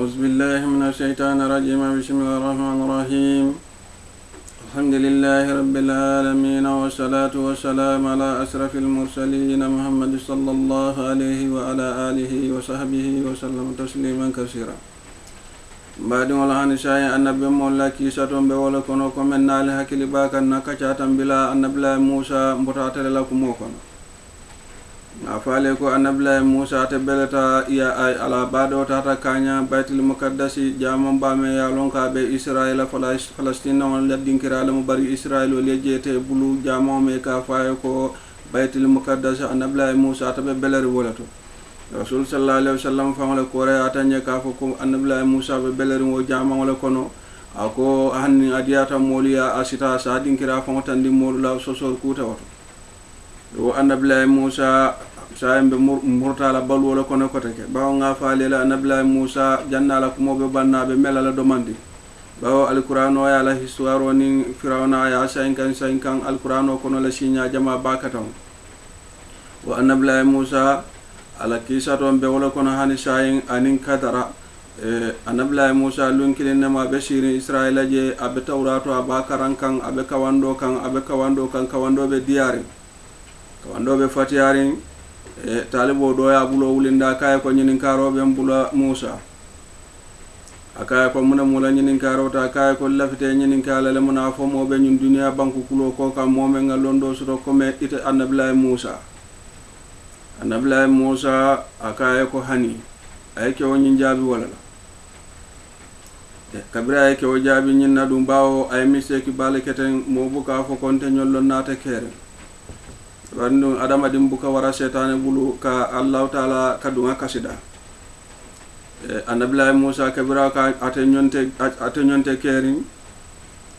أعوذ بالله من الشيطان الرجيم. بسم الله الرحمن الرحيم. الحمد لله رب العالمين والصلاة والسلام على أشرف المرسلين محمد صلى الله عليه وعلى آله وصحبه وسلم تسليما كثيرا. بعد ولهان شاي النبي مولا كيساتون بولا كونو كومن نال حكي باكا نكاچاتن بلا النبي موسى مبتاتل لكم وكون afale ko annabilahi musa te beleta ya ay ala bado tata kanya baitul muqaddasi jamam bame ya lonka be israila falastina on laddinkira la mu bari israilo lejete bulu jamam me ka faye ko baitul muqaddas annabilahi musa te be beleri wolato rasul sallallahu alaihi wasallam famale ko re atanye ka fo ko annabilahi musa be beleri wo jamam wala kono ako hanni adiyata moliya asita sa dinkira fa tandi molula sosor kuta wato wo annabilahi musa saayembe murtala balu wala kono koteke bawo nga falela annabilahi musa jannala ko mobe bannabe melala domandi bawo alqur'ano ya la histoire ni firawna ya 55 alqur'ano kono la sinya jama bakatam wa annabilahi musa ala kisato be wala kono hani sayin anin kadara annabilahi musa lunkilin ma be siri israila je abe tawrato abakaran kan abe kawando kawando be diari kawando be fatiyarin talibo do ya bulo wulinda kay ko nyinin karo be mbula musa akay ko muna mula nyinin karo ta kay ko lafite nyinin kala le muna fo mo be nyun dunya banku kulo ko kam mo me ngalondo suto ko me ite annabilahi musa akay ko hani ay ke woni jabi wala kabira ay ke o jabi nyin na dum bawo ay mistake baleketen mo buka fo konte nyollo nata kere randu adama dimbuka wara setane bulu ka Allah taala kadunga kasida annabilahi musa kabira ka atenyonte kerin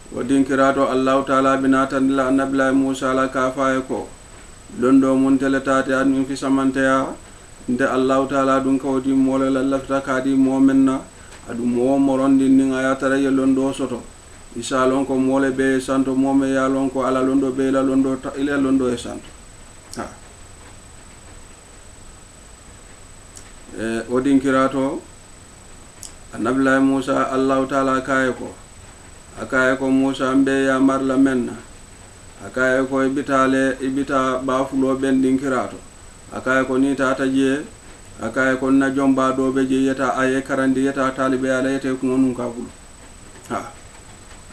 wadin kirato Allah taala binatan la annabilahi musa la ka faye ko londo mun teletati an fi samanteya nde Allah taala dun kawdi mola la lafta kadi momenna adu mo morondi ninga ya tara londo soto isalon ko mole be santo mome ya lon ko ala londo be la londo ila londo e santo odin kirato annabilahi musa Allah taala akaye ko musa mbe ya marla menna akaye ko ibita bafulo bendin kirato akaye ko ni tata je akaye ko na jomba do be je yeta aye karandi yeta talibe ala yete ko ngun ka bulu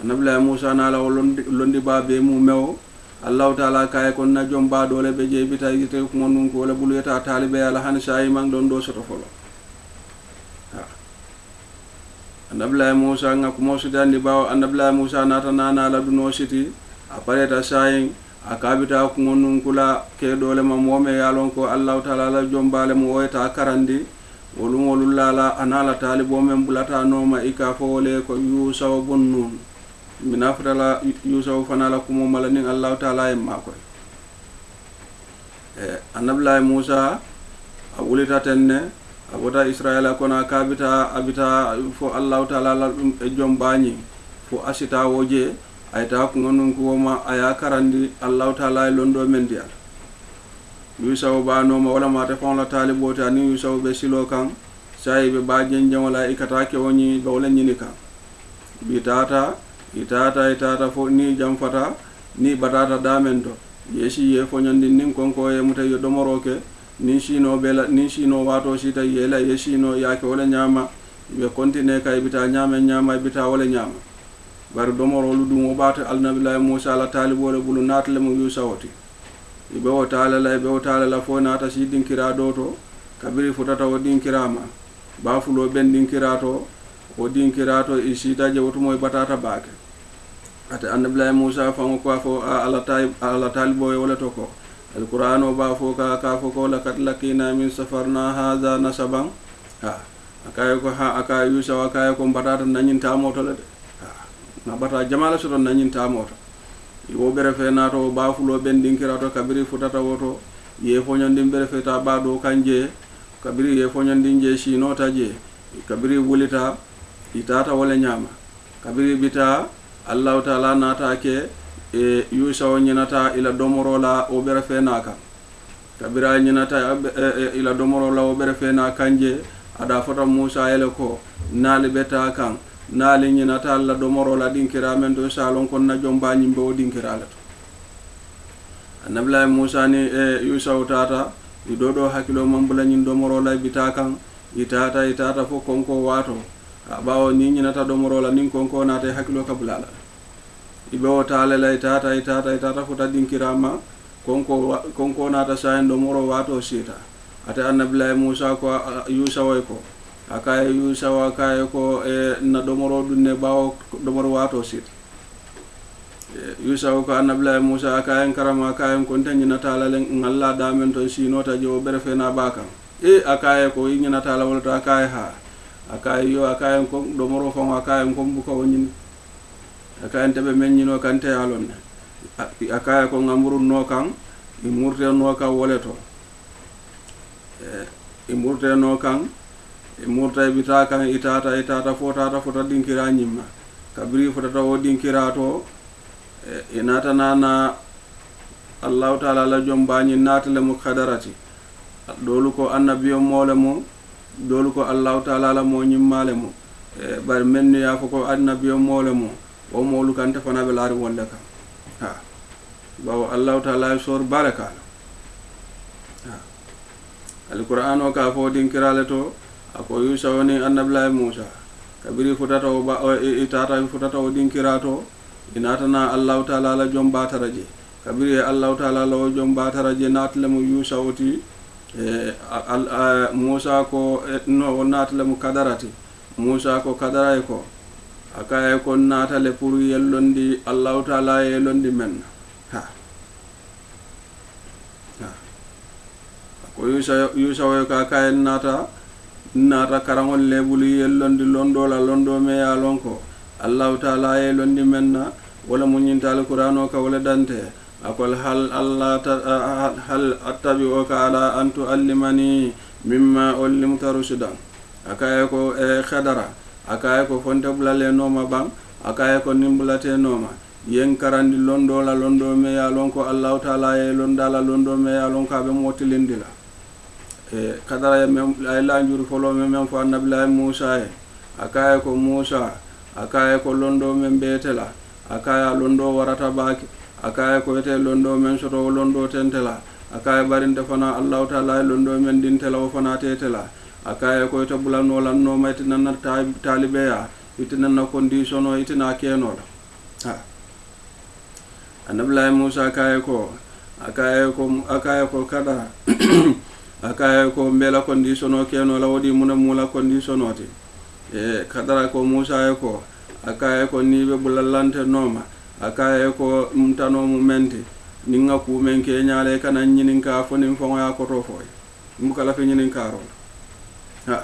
annabilahi musa na la londi babe mu mew Allah taala kay ko na jomba dole be je bita yite ko ngun ko la bulu yeta talibe ala han shay mang don do soto folo annabilahi musa nga ko mosudandi bawo annabilahi musa nata nana la duno siti apareta shay akabita ko ngun kula ke dole ma mome yalon ko Allah taala la jombale mo weta karandi wolum lala anala talibo men bulata no ma ika fo le ko yusa bonnun minafrala yusaw fanala kumo malanin Allah taala e makoy annabilahi musa awulita tenne abota israila kona kabita abita fo Allah taala la e jombani fo asita woje ayta ko ngonun ko ma aya karandi Allah taala e londo men dial yusaw bano ma wala mata fon la talibota ni yusaw be silo kan sai be bajen jamala ikata ke woni be wala nyini kan bitata itata fo ni jamfata ni batata damento yeshi ye fo nyandi nin konko e muta yo domoroke ni shino wato sita yela yeshino yake wala nyama be kontine kay bita nyama bita wala nyama bar domoro ludum o bata alnabilahi musa la talibole bulu natle mu yusawti ibe o taala la fo nata sidin kira doto kabiri futata o din kirama bafulo ben din kirato o din kirato isita je wotumo batata baake ata annabilahi musa fa ko fo ala talibo wala to ko alqur'ano ba fo ka fo ko lakat lakina min safarna hadha nasaban akay ko akay yusa akay ko batata nanyinta moto la de na bata jamala so don nanyinta moto wo bere fe nato bafulo ben din kirato kabiri futata woto ye fo nyandin bere fe ta bado kanje kabiri ye fo nyandin je shino taje kabiri wulita itata wala nyama kabiri bita Allah taala nata ke yusa nyinata ila domorola o bere fe naka kabira nyinata ila domorola o bere fe na kanje ada fota Musa yele ko naali beta kan naali ñinata alla domoro la dinkira men to salon kon na jomba ñimbe o dinkira la to annabilahi Musa ni Yusa tata idodo hakilo mambula ñin domoro la bita kan itata fo konko wato bawo ni ñinata domoro la nin konko nata hakilo kabulala ibe o taale la itata fota dinkirama konko nata sayen domoro wato sita ate annabilahi Musa ko Yusa way ko akaye Yusa wa akaye ko na domoro dunne bawo domoro wato sita Yusa ko annabilahi Musa akaye karama akaye konta ñinata la ngalla damen to sinota jo berefe na baka akaye ko ñinata la wala akaye ha akaye yo akaye ko domoro fon akaye ko buko woni akaye tebe menñino kante alonne akaye ko ngamburu no kan imurte no ka woleto imurte no kan imurta bita kan itata fota dinkira ñimma kabiri fota o dinkira to inata nana Allah taala la jombañi natale mu khadarati dolu ko annabiyo mole mo dolu ko Allah taala la mo ñimmale mo bar menni ya foko annabiyo mole mo o molu kan te fana be laari wonde kam ha bawo Allah taala sor baraka ha alquran o ka fo dinkirale to ako Yusa woni annabilahi Musa kabiri futata o itata futata o dinkirato inatana Allah taala la jomba taraje kabiri Allah taala la jomba taraje natle mu Yusa oti Musa ko no natle mu kadarati Musa ko kadara ko akaye ko natale pour yellondi Allah taala yellondi men ha ko Yusa way ka kaye nata karangol lebulu yellondi londo me ya lonko Allah taala yellondi menna wala munyintal qur'ano ka wala dante akol hal attabi'uka ala an tu'allimani mimma ullimta rushdan akaye ko khadara akaye ko fonte bulale noma bang akaye ko nimbulate noma yen karandi londo me ya lonko Allah taala yellondala londo me ya lonko be motilindila kadara ay lanjuru folo men fo annabilahi Musa akaye ko Musa akaye ko londo men betela akaye londo warata baki akaye ko ete londo men soto londo tentela akaye barinde fana Allah taala londo men dintela o fana tetela akaye ko ete bulano lanno mayti nan talibeya itina na condition o itina keno ha annabilahi Musa akaye ko kada akaye ko mbela condition o keno la wodi mula condition oti kadara ko Musa ko akaye ko nibe bulalante noma akaye ko mtano mumenti ninga ku men ke nyaale kana nyinin ka fonin fo ya ko to foy mukala fe nyinin karo ha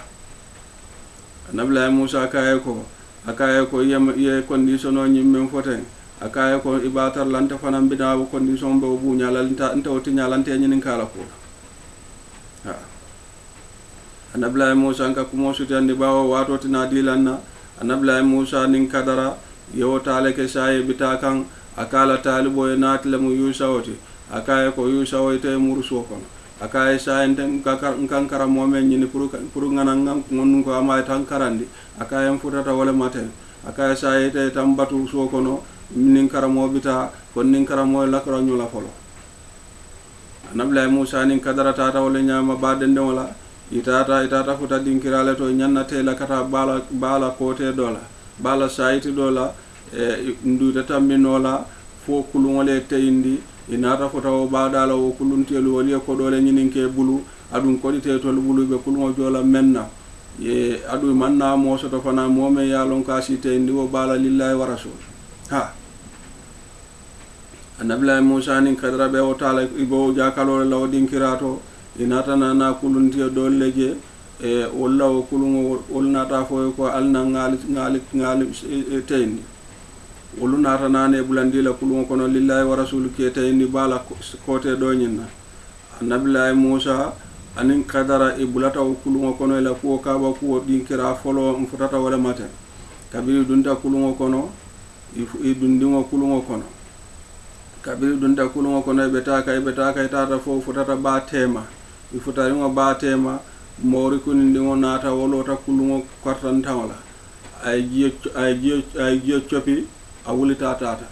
anabla Musa akaye ko ye condition o nyimmen foten akaye ko ibatar lante fanam bida ko condition be bu nyalanta nta oti nyalante nyinin kala ko ha anabla Musa ka ko mo sutandi bawo wato tina dilanna anabla Musa nin kadara yo taale ke saye bita kan akala talibo e natle mu Yusa oti akaye ko Yusa woyte murso kono akaye saye ten kan kara momen nyini pour nganangam ngon ko ama tan karandi akaye futata wala maten akaye saye te tambatu so kono nin kara mo bita kon nin kara mo la kara nyola folo anabla Musa nin kadara tata wala nyama badende wala itata futa dinkirale to nyannate la kata bala kote dola bala sayti dola nduta tamminola fo kulungole teyindi inata futa o badala o kuluntelu wali ko dole nyininke bulu adun ko dite to bulu be kulungo jola menna adu manna mo soto fana mome yalon kasi teyindi o bala lillahi wa rasul ha anabla Musa nin kadra be o tala ibo jakalo law dinkirato inata na kulunti dolleje walla o kulungo olnata fo ko alna ngali teyni olunata nane bulandila kulungo kono lillahi wa rasul ke teyni bala kote do nyinna annabilahi Musa anin kadara ibulata o kulungo kono la ko kaba ko dinkira folo mfutata wala maten kabiri dunta kulungo kono idundingo kulungo kono kabiri dunta kulungo kono betaka tata fo futata ba tema ifutaringo ba tema mori kunindingo nata wolota kulungo kortantaŋola ay jiyo copi a wulita tata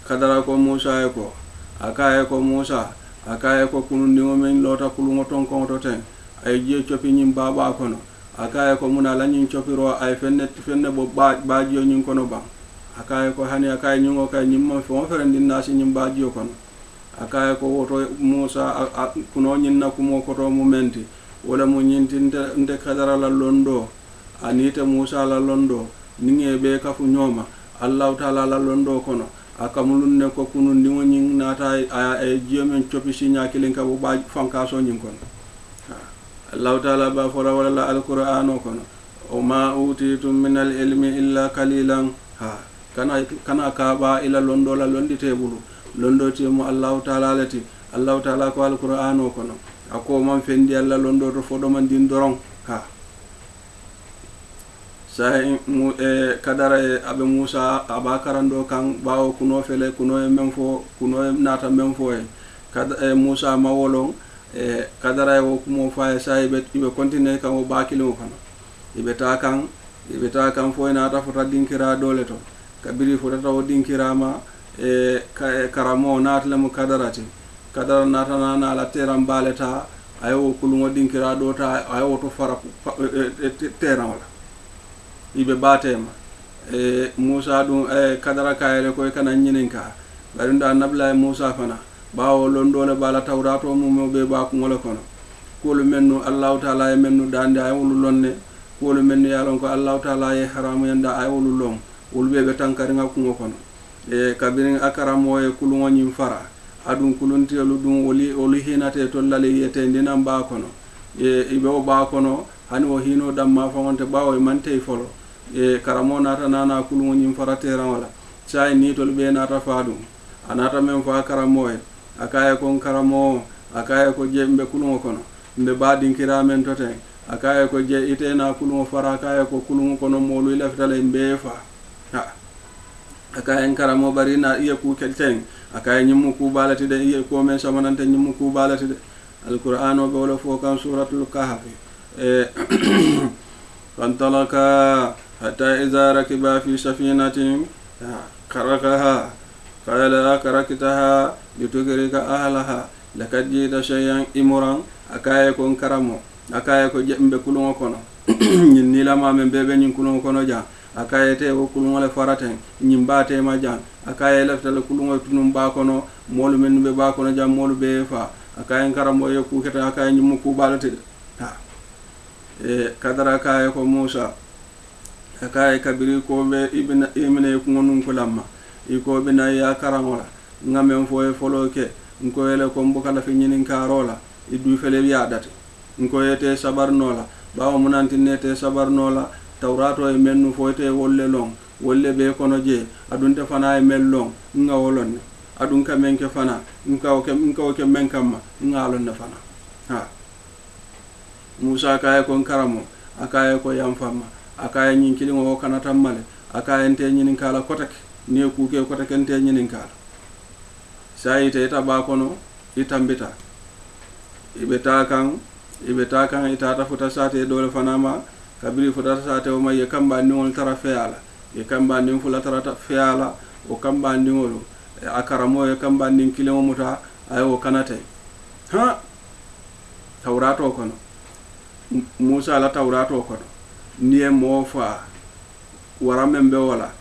kadara ko Musa ye ko akaye ko Musa akaye ko kunundingo men lota kulungo tonkoŋo to ten ay jiyo copi ñiŋ baba kono akaye ko muna la ñiŋ copiro ay fenne bo bajiyo ñiŋ kono baŋ akaye ko hani akaye ñiŋo kay ñiŋ ma feŋo ferendi naasi ñiŋ bajiyo kono akaye ko woto Musa kuno ñiŋ na kumo koto mu menti wala mu ñinti nte kadara la londo anite Musa la londo niŋe be kafu ñoma Allahu taala la londo kono akamulun ne ko kunundiŋo ñiŋ naata ay jiyo men copi siña kiliŋ ka bo ba fankaso ñiŋ kono Allahu taala ba fola wala la alqur'ano kono o ma utitum min al ilmi illa qalilan kana ka ba ila londo la londite bulu londo ti mo Allahu taala lati Allahu taala ko alqur'ano kono ako man fendi alla londo to fodo man din doron sai mu kadara abe Musa aba karando kan bawo kuno fele kuno memfo kuno nata memfo Musa mawolon kadara wo kumo fa sai be continue kan o bakilo kono ibe ta kan fo na ta fota dinkira dole to kabiri fota to dinkirama karamo natle mu kadarati kadara nata na la teram baleta ayo kulungo dinkira do ta ayo to fara teram wala ibe batema Musa dum kadara kayele ko kana nyininka barunda nabla Musa fana bawo londole bala tawrato mum be ba ko ngol kono kolu mennu Allahu taala e mennu dande ay wulu lonne kolu mennu yalon ko Allahu taala e haramu yanda ay wulu lon wulbe be tankari ngako kono kabirin akaramo e kulungo nyim fara adun kuluntielu dum oli hinate to lale yete ndinam ba kono ibe o ba kono hani o hino damma famonte bawo e mante folo karamo nata nana kulungo nyim fara tera wala sai ni to be nata faadum anata men fa karamo akaye kon karamo akaye ko je mbe kulungo kono mbe badin kiramen to ten akaye ko je itena kulungo fara akaye ko kulungo kono molu leftale mbe fa akaye karamo barina iya ku kelten akaye nyimmu ku balati de iya ko men samanante nyimmu ku balati de alqur'ano be wala fo kan suratul kahf fantalaka hatta idza rakiba fi safinatin karakaha qala karaktaha litugrika ahlaha lakad jida shay'an imran akaye kon karamo akaye ko jembe kulungo kono ni la mame bebe nyin kulungo kono ja akaye te o kulungo le faraten nyim bate ma jan akaye lefta le kulungo tunum ba kono molu men be ba kono jam molu be fa akaye karamo yo ku keta akaye nyim ku balate kadara akaye ko Musa akaye kabiri ko be ibne ko ngun ko lamma iko bina ya karamola ngamen fo foloke nko ele ko mbokala fi nyinin karola idu fele yaadate nko yete sabarnola bawo munantinete sabarnola tawrato e mennu fo te wolle long wolle be kono je adunte fana e mellong nga wolonne adun ka menke fana nkaw ke menkamma ngalonne fana Musa akaye ko karamo akaye ko yamfama akaye nyin kilingo kana tammale akaye ente nyinin kala kotake ni ku ke kotake ente nyinin kala sai te ta ba kono itambita ibeta kan ita ta futa sate dole fanama kabiri futa sate o maye kamba ni on tara feala e kamba ni fula tara ta feala o kamba ni wolo akaramo e kamba ni kilimo muta ay o kanate tawrato kono Musa la tawrato kono ni e mofa warame be wala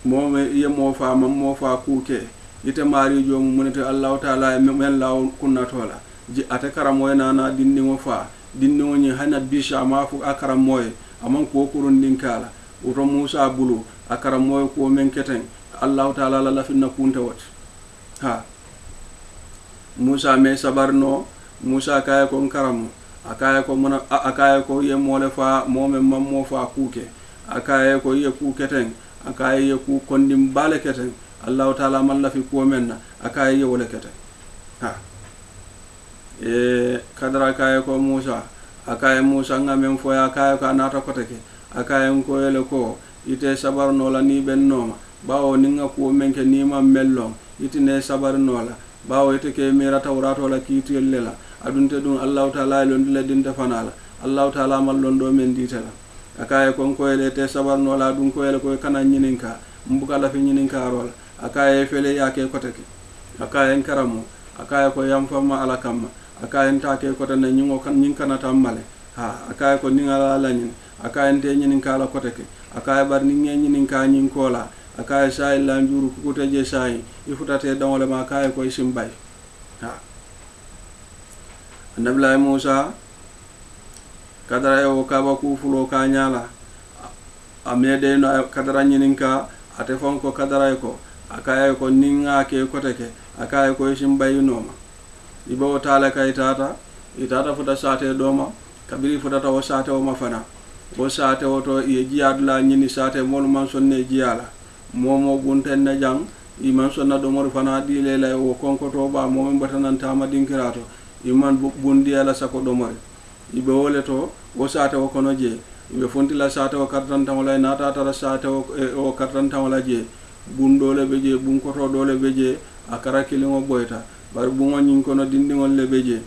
mo me ye mofa mam mofa kuke ite mari jomu munete Allahu taala men law kunnatola ji ate karamo na dinni mo fa dinni woni hana bisha ma fu akaramo amman ko kurun din kala uto Musa bulu akaramo ko men keten Allahu taala la lafinna kunta wat Musa me sabarno Musa kay ko karamo akaya ko mona akaya ko ye mole fa momen mammo fa kuke akaya ko ye kuketen akaya ye ku kondim bale keten Allah taala man la fi ko menna akaya ye wala keten kadra akaya ko Musa ngamen fo akaya ko anata kotake akaya ko yele ko ite sabarno la ni bennoma bawo ninga ko menke ni ma mellon itine sabarno la bawo ite ke mira tawrato la kitiyel lela adunte dun Allah taala lon dile dinte fanala Allah taala mallon do men ditala akaye kon ko ele te sabarno la dum ko ele ko kana nyininka mbuka la fi nyininka rol akaye fele yake kotake akaye karamo akaye ko yam fama ala kamma akaye ntake ko tan nyingo kan nyin kana tammale ha akaye ko ningala la nyin akaye te nyininka la kotake akaye bar ni nyininka nyin kola akaye say la njuru ku teje say ifutate dawole ma akaye ko simbay ha Nabi Musa kadara yo kaba ku fulo ka nyala amede no kadara nyininka ate fonko kadara ko akaye ko ninga ke koteke akaye ko simbay noma ibo taala kay tata itata futa sate doma kabiri futa to sate o mafana o sate o to ye jiadla nyini sate mol man sonne jiala momo gunten na jang iman sonna do mor fana di lela o konko to ba momo batanan tama dinkirato iman bundi ala sako do mor ibe wole to o sate o kono je ibe fonti la sate o kartan tawla nata tara sate o kartan tawla je bundole beje bunko to dole beje akara kilimo boyta bar bungo nyin kono dindingol le beje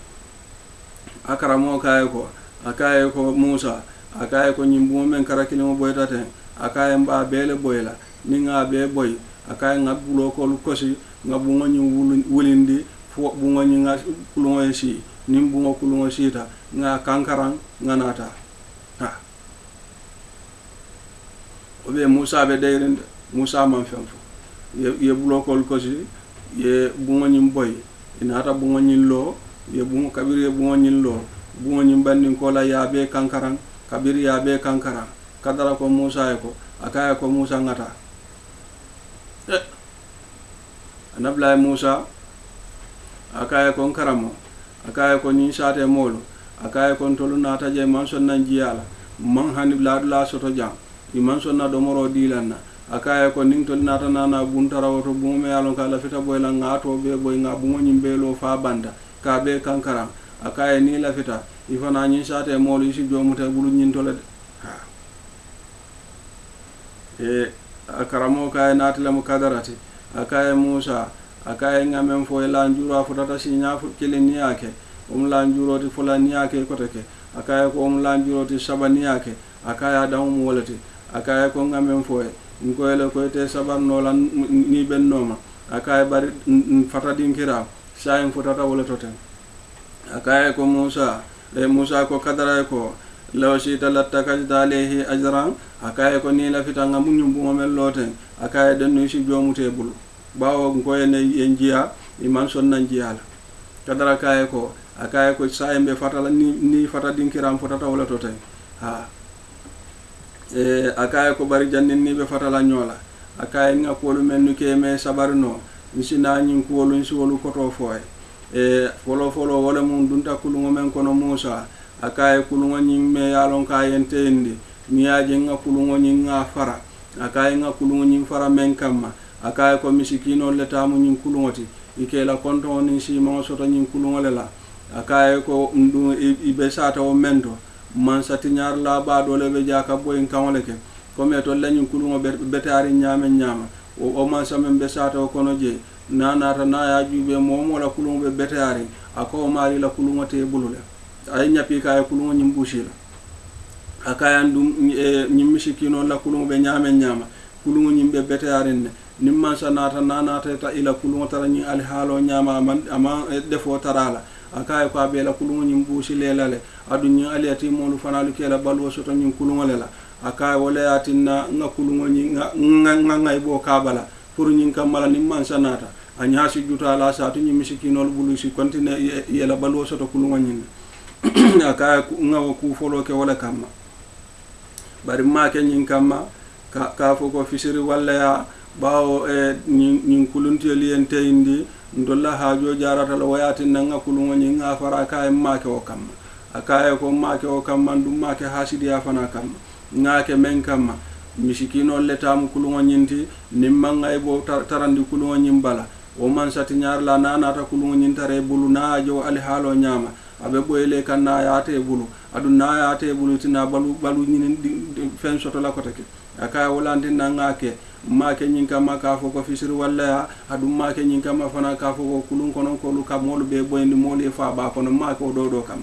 akara mo akaye ko Musa akaye ko nyimbu men karakili mo boyta ten akaye mba bele boyla ninga be boy akaye ngabulo ko lukosi ngabungo nyi wulindi fo bungo nyi nga kulungo esi nimbungo kulungo sita nga kankarang nganata ha obe Musa be deyrinde Musa man femfo ye bulo ko lukosi ye bungo nyi boy inata bungo nyi lo ye bungo kabiri ye bungo nyi lo bungo nyi bandin ko la ya be kankarang kabiri ya be kankara kadara ko Musa ko akaya ko Musa ngata anabla Musa akaya ko karamo akaya ko ni sate molo akaya ko tolu nata je man sonna jiyala man hanibla la soto jam iman sonna do moro dilanna akaya ko ning tol nata nana buntara woto bume yalon kala fita boyla ngato be boy nga bungo nyimbe lo fa banda ka be kankara akaye ni la fita ifana nyi sate molo isi jomuta bulu nyintole ha akaramo kay natila mu kadarati akaye Musa akaye ngamen fo la njuro afutata sinya fu kilini yake lanjuro ti fulani yake koteke akaye ko lanjuro ti sabani yake akaye damu wolati akaye ko ngamen fo ko ele ko te sabarno lan ni bennoma akaye bari fatadin kira sayin futata wolatoten akaye ko Musa ko kadara ko law shita latakajda alayhi ajran akaye ko ni la fitanga munyumbu ngomel loten akaye denno ci jomute bul bawo ko ene enjiya iman sonna njiyala kadara akaye ko sayembe fatala ni fata dinkiram fotata wala to tay ha akaye ko bari jannin ni be fatala nyola akaye ngakolu mennu ke me sabarno misina nyin ko wolu nsi wolu koto foy folo wala mun dunta kulungo men kono Musa akaye kulungo nyimme yalon ka yentendi miyaje nga kulungo nyinga fara akaye nga kulungo nyim fara men kamma akaye ko misikino leta mu nyin kulungoti ikela konto ni si mo soto nyin kulungo lela akaye ko ndu ibe sata o mendo man sati nyar la ba dole be jaka boy kanwaleke ko me to lañu kulungo betari nyama o man samen be sata o kono je nanata na ya jube momo la kulungo be betari ako mari la kulungo te bulule ay nyapi kay kulungo nyim bushila akaya ndum nyim misikino la kulungo be nyama kulungo nyim be betari ne nimman sanata nanata ta ila kulungo tara nyi al halo nyama ama defo tarala akaya ko be la kulungo nyim bushile lale adu nyi aliati molu fanalu kela balwo soto nyi kulungo lela akaya wala atinna nga kulungo nyi nga ibo kabala pour nyi kamala nimman sanata anyasi juta la satu nyi misikino bulu si kontine yela balwo soto kulungo nyi akaya ngawo ku folo ke wala kamma bari make nyin kamma ka fo ko fisiri walla ya bawo nyin kulunti liyente indi ndolla hajo jarata la wayati nanga kulungo nyin nga fara kay make o kamma akaya ko make o kamma dum make hasidi ya fana kamma ngake men kamma misikino letamu kulungo nyinti nimanga ibo tarandi kulungo nyimbala o man sati nyar la nanata kulungo nyintare bulu na jo ali halo nyama abe boyle kanna yaate bulu adu na yaate bulu tina balu nyinin fen soto la kotake akaya wolandi nangake make nyinka maka fo ko fisiri walla adu make nyinka ma fana ka fo ko kulun kono ko lu kam molu be boyndi molu fa ba kono make o do kam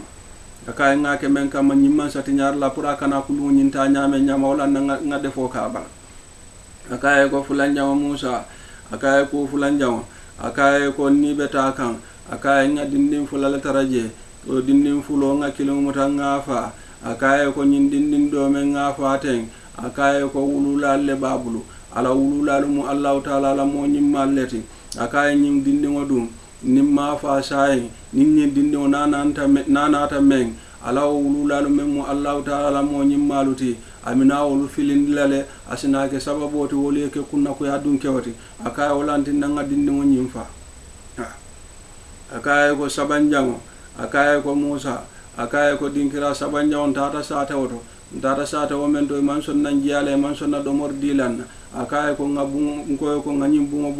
akaye ngake men kam nyimman sati nyar la pura kana kulu nyinta nyame nyama wala nga defo ka bala akaye ko fulanjawo Musa akaye ko fulanjawo akaye ko ni beta kan akaye nga dindin fulala taraje to dindin fulo nga kilometer nga fa akaye ko nyin dindin do men nga fa ten akaye ko wulula le babulu ala wulula mu Allah taala la mo nyimmal leti akaye nyim dindin wadum nimma fa sai ninni dindin nanata men ala wulula men mu Allah taala mo nyimmaluti amina wolu filindilale asinake sababoti woli ke kunna ko yadun kewati akaye wolanti nanga dindin nyim fa akaye ko sabanjango akaye ko Musa akaye ko dinkira sabanjango tata sata woto tata sata wo men to man sonna jiyale man sonna do mordilan akaye ko ngabu ko nganyim bungo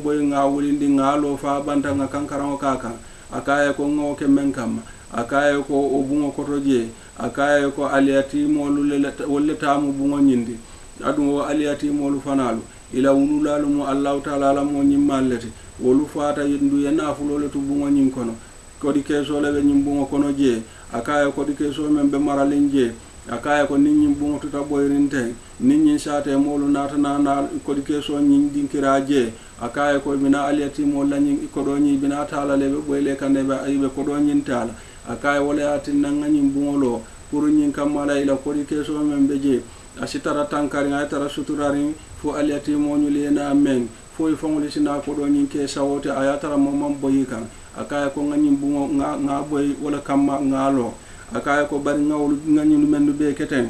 boy nga wulindi ngalo fa banta nga kankarango kaka akaye ko ngoke men kam akaye ko obungo kotoje akaye ko aliyati molu wolle tamu bungo nyindi adu wo aliyati molu fanalu ila wululalu mu Allah taala la mo nyimmalleti wolu fata yindu yana fulole tu bungo nyin kono kodi keso lebe nyim bungo kono je akaye kodi keso men be maralen je akaye ko ninyin bungo tuta boyrinte ninyin sate molu natana na kodi keso nyin dinkira je akaye ko bina aliyati mo lanyin ikodo nyi bina taala lebe boyle kande be aybe kodo nyin taala akaye wala atin nan nyin bungo lo pour nyin kamala ila kodi keso men beje asitara tankari ngaytara suturari fo aliyati mo nyulena men fo ifongoli sina kodo nyin ke sawote ayatara momam boyikan akaye ko nganyim bungo nga boy wala kamma ngalo akaye ko bari ngawlu nganyim mendu be keten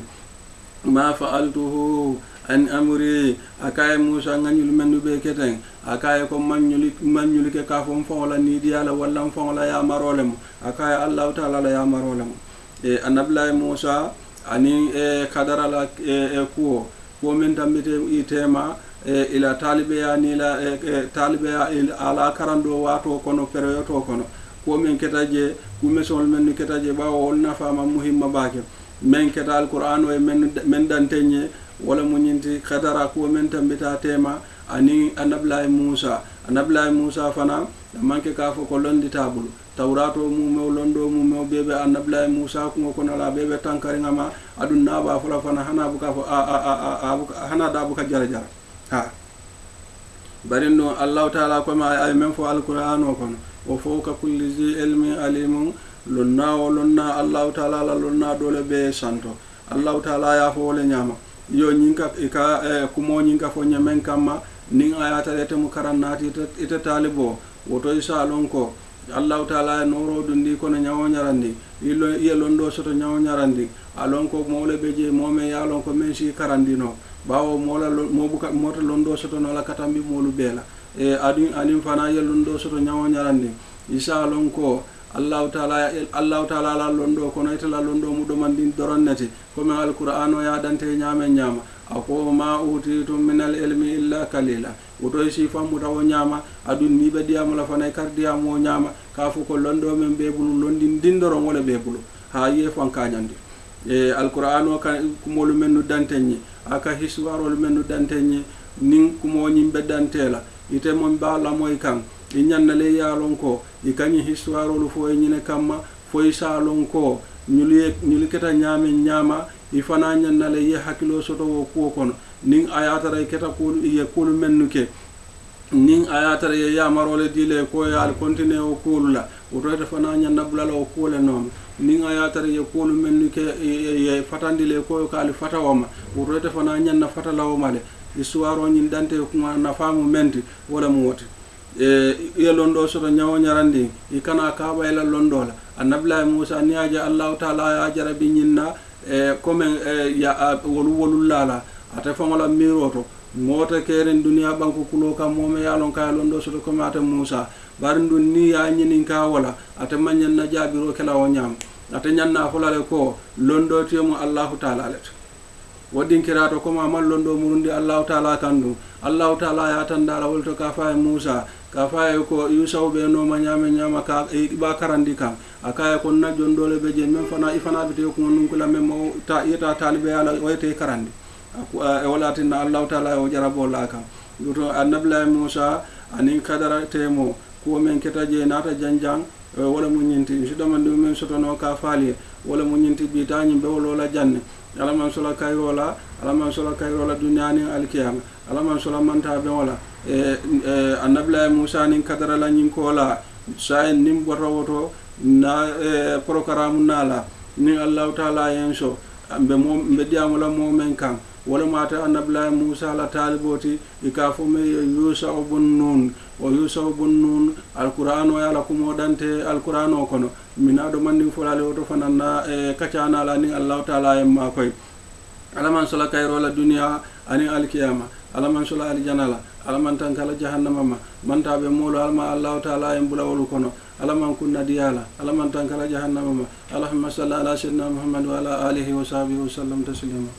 ma fa'altuhu an amri akaye Musa nganyul mendu be keten akaye ko manyuli ke ka fon wala ni diala wala fon wala ya marolem akaye Allah taala la ya marolem anabla Musa ani kadara la ko men tambite itema ila talibeya ni la talibeya ala karando wato kono pereyoto kono ko men ketaje kumesol men ketaje bawo on nafama muhimma bake men keta alquran o men dantenye wala munyinti kadara ko men tambita tema ani anabla Musa fana manke ka fo ko londi tabulu tawrato mu londo mu bebe anabla Musa ko kono la bebe tankari ngama adun naba fala fana hana buka fo hana da buka jara ha barinno Allah taala ko ma ay men fo alquran o kono o fawka kulli zi ilmi alimun lonna Allah taala la lonna dole be santo Allah taala ya fo le nyama yo nyinka kumo nyinka fo nyamen kama ning ayata lete mu karannati ita talibo woto isa lonko Allah taala noro dundi kono nyawo nyarandi ye londo soto nyawo nyarandi alonko mole beje mome ya lonko men si karandino bawo mola mobuka mota londo soto no la katambi molu bela adin fana ye londo soto nyawo nyarandi isa lonko Allah taala la londo kono itala londo mu do mandin doronnati comme alquran o ya dante nyama ako ma utitum min ilmi illa qalila woto si famu tawo nyama adun ni be diam la fana kardiam mo nyama ka fu ko londo men be bulu londin dindoro wala be bulu ha ye fan kañande alquran o kan kumolu mennu dantenye aka hiswarol mennu dantenye nin kumo nyimbe dantela ite mon bala moy kan inyanna le yalon ko ikanyi hiswarol fo nyine kamma fo isalon ko nyuli keta nyama ifana nyanna le ye hakilo soto wo ko kono nin ayatara keta ko ye kulu mennuke nin ayatara ye yamarole dile ko ya continue o kulula woto fana nyanna bulala o kule nom nin ayatara ye kulu mennuke ye fatandile ko kali fatawama woto fana nyanna fatalawo male hiswaro nyin dante ko na famu menti wala mu wote ye londo soto nyawo nyarandi ikana ka bayla londola annabla Musa ni aja Allah taala ya jarabi nyinna comme ya wolu lala ata fangola miroto mota keren duniya banko kulo kam mome yalon ka londo soto comme ata Musa barindu ni ya nyinin ka wala ata manyan na jabiro kala o nyam ata nyanna fulale ko londo temo Allah taala let wadin kirato comme amal londo murundi Allah taala kandu Allah taala ya tandala wolto ka fa Musa ka fa ko Yusuf be no nyama ka ba karandi kam akaya ko na jondole be je men fana ifana bite ko non kula men mo ta yeta talibe ala oyete karandi wala tin Allah taala o jarabo la kam to annabla Musa ani kadara temo ko men keta je nata janjang wala mu ñinti sidomandi men sotono ka faali wala mu ñinti bitañi be wala janne alaman sola kayrola dunyani alkiyama alaman sola manta be wala annabla musa nin kadara la nyin kola sai nim borowoto na programu nala ni allah taala yenso be diamula mo men kan wala mata annabla musa la taliboti ikafo me yusa bun nun alquran o yala kumo dante alquran o kono minado mandin fulale oto fananna kacana la ni allah taala yemma koy alaman sola kayrola dunya ani alkiyama alaman sola aljanala alaman tankala jahannama ma mantabe molo alma allah taala yembula wolu kono alaman kunna diyala alaman tankala jahannama ma allahumma salli ala sayyidina muhammad wa ala alihi wa sahbihi wa sallam taslima